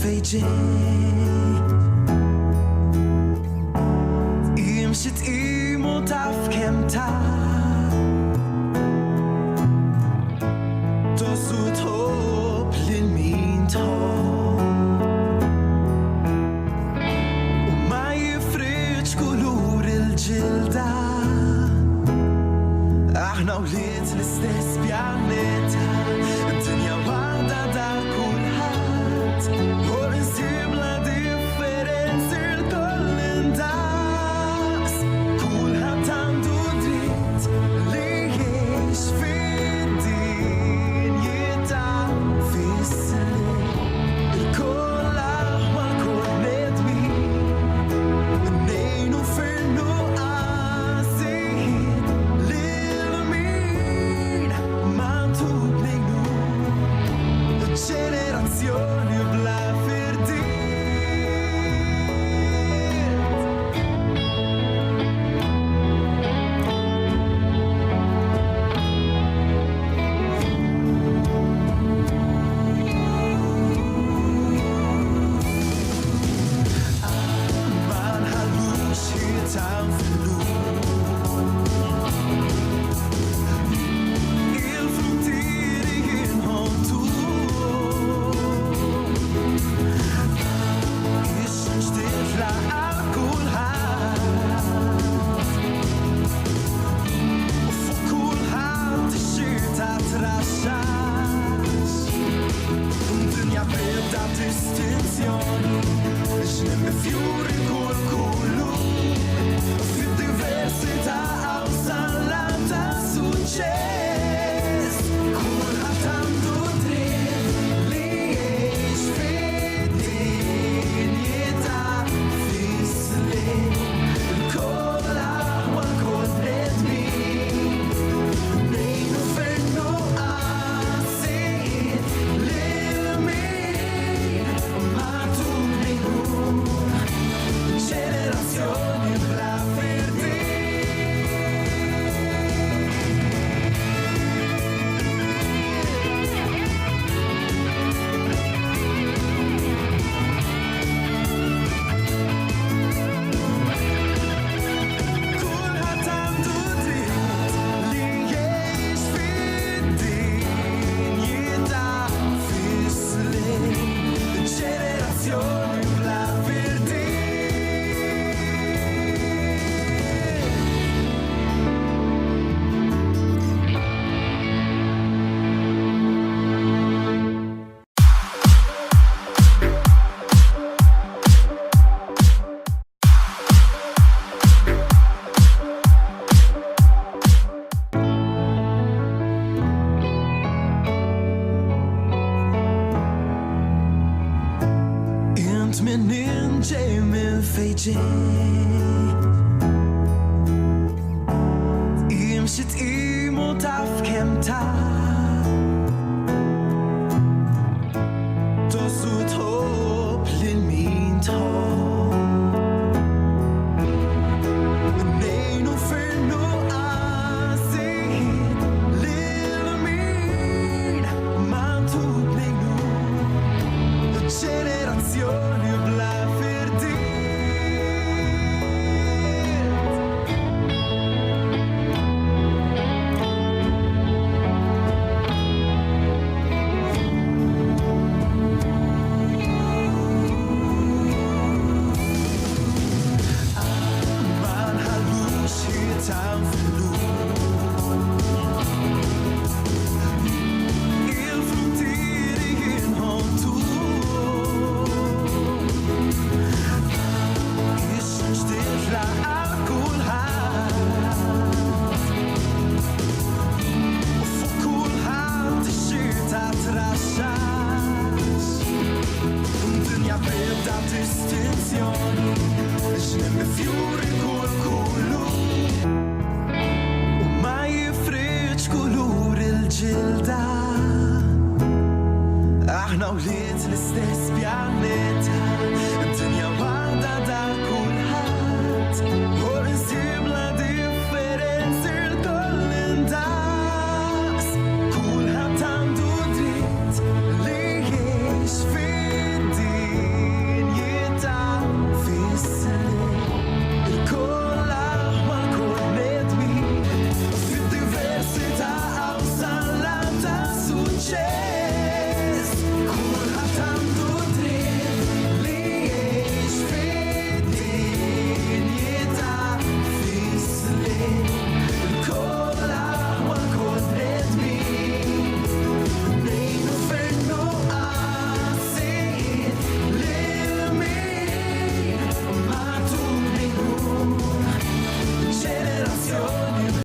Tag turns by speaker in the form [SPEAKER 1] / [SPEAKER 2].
[SPEAKER 1] fejn imxiet imu taf kemm Tossu tħobb lil min tħobb U ma jifriqx kulur il-ġilda Aħna wlied l-istess pjaneta Dinja waħda da kulħadd U insibla differenzi l-koll indaqs Kulħadd għandu dritt li jgħix fid-dinjità fis-slim Il-koll aħwa l-koll nedmin Nejnu fil-nuqqasijiet lil min magħtub nejnu ġenerazzjoni bla firdiet Ma nħallux jitam Il-fruttieri jinħontu Ix-xemx tifla għal kulħadd U fuq kulħadd ix-xita traxxax Dinja bebda distinzjoni X'nemmi fjuri kull kullu Fid-diversità għaw salam ta' suċċess Kulħadd għandu dritt li jgħix fid-dinjità fis-slim Il-koll aħwa l-koll nedmin Nejnu fil-nuqqasijiet lil min magħtub nejnu ġenerazzjoni bla firdiet Kulħadd għandu dritt li jgħix fid-dinjità fis-slim ġenerazzjoni bla firdiet Int minnin ġej minn fejn ġej Imxiet imu taf kemm Tossu tħobb lil min tħobb Nejnu fil-nuqqasijiet lil min magħtub nejnu ġenerazzjoni bla firdiet Ma nħallux jitam Il-fruttieri jinħontu Ix-xemx tifla għal kulħadd U fuq kulħadd ix-xita traxxax Dinja bebda distinzjoni X'nemmi fjuri kull kullu U ma jifriqx kulur il-ġilda Aħna wlied l-istess pjaneta